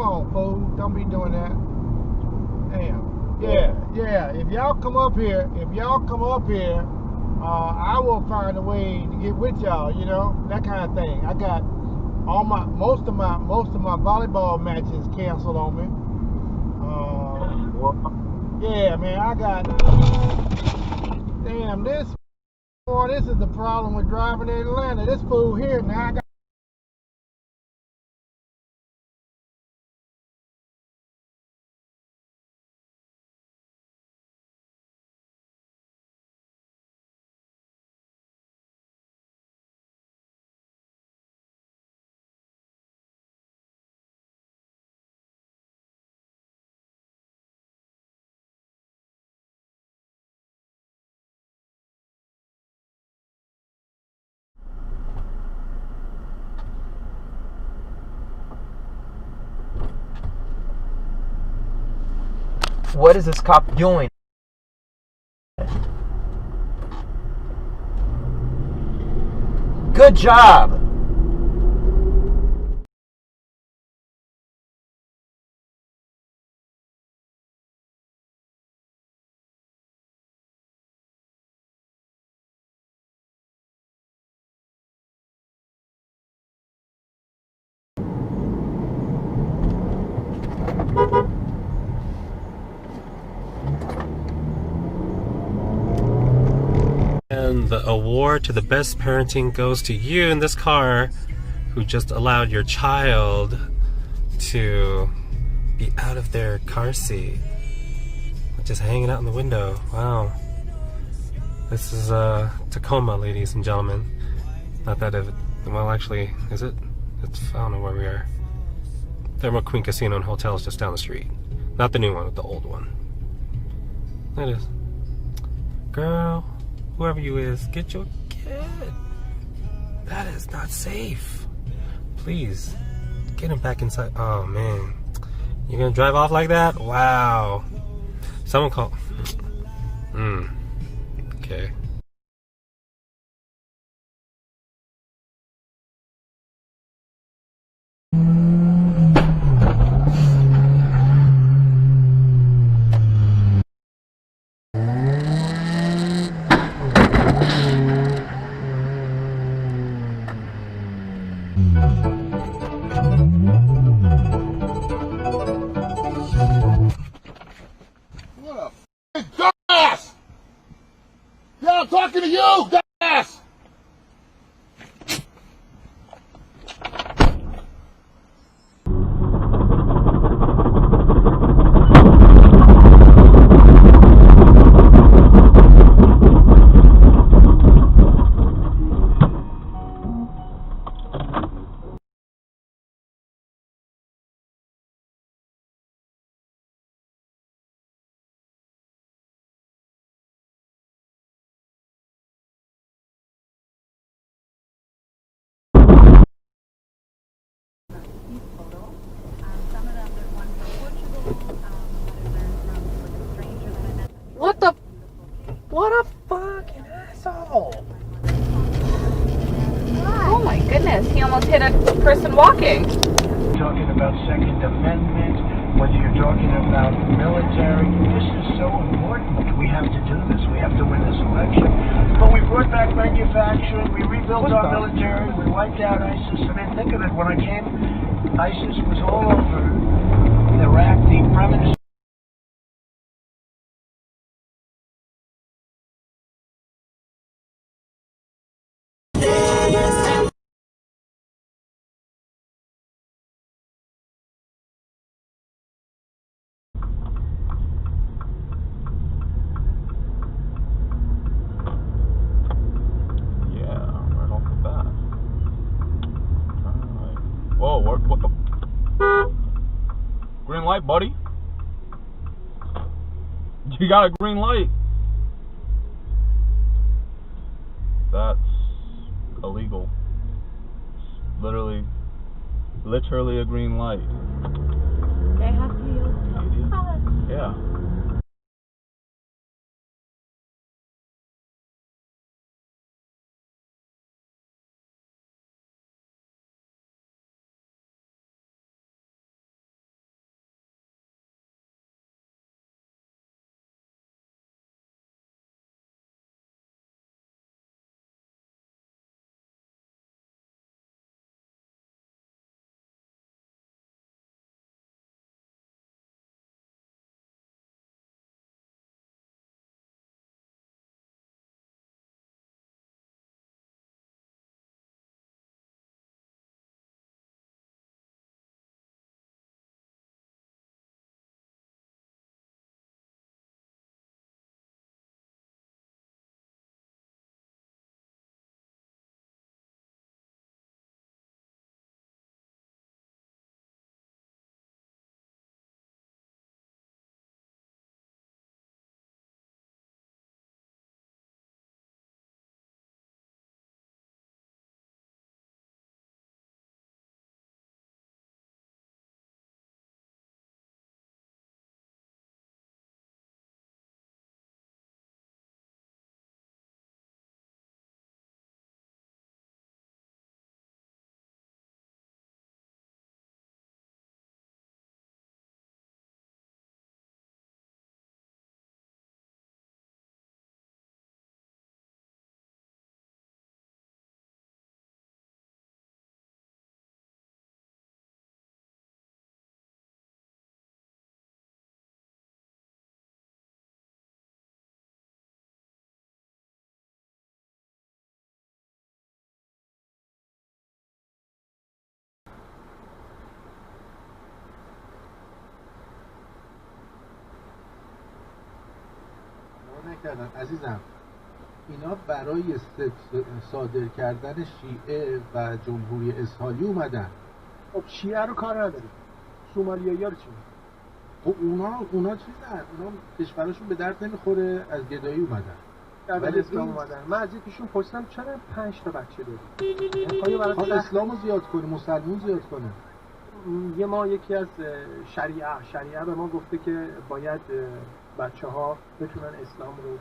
Come on, fool. Don't be doing that. Damn. Yeah. If y'all come up here, I will find a way to get with y'all, you know, that kind of thing. I got most of my volleyball matches canceled on me. Yeah, man, I got. Damn, this is the problem with driving in Atlanta. This fool here now. I got. What is this cop doing? Good job! And the award to the best parenting goes to you in this car who just allowed your child to be out of their car seat. Just hanging out in the window. Wow. This is Tacoma, ladies and gentlemen. Not that it, well actually, is it? It's, I don't know where we are. Thermo Queen Casino and Hotel is just down the street. Not the new one, but the old one. There it is. Girl, whoever you is, get your kid. That is not safe. Please, get him back inside. Oh man, you're gonna drive off like that? Wow. Someone call. Okay. What a dumbass! Yeah, I'm talking to you, dumbass! What the? What a fucking asshole! Oh my goodness, he almost hit a person walking. Talking about Second Amendment, whether you're talking about military, this is so important. We have to do this. We have to win this election. But we brought back manufacturing. We rebuilt our military. We wiped out ISIS. I mean, think of it. When I came, ISIS was all over Iraq. The Prime Minister. Whoa, what the? Green light, buddy. You got a green light. That's illegal. It's literally a green light. They have to use. Yeah. کردن عزیزم اینا برای صادر کردن شیعه و جمهوری اسلامی اومدن. خب شیعه رو کار نداریم، سومالیایی ها رو چی؟ خب اونا چیزن، اونا کشورشون به درد نمیخوره، از گدایی اومدن ولی اسلام اومدن. من از یکیشون پرسیدم چرا 5 تا بچه داری؟ خب اسلامو زیاد کنه، مسلمون زیاد کنه. یه ما یکی از شریعه به ما گفته که باید بچه ها بتونن اسلام رو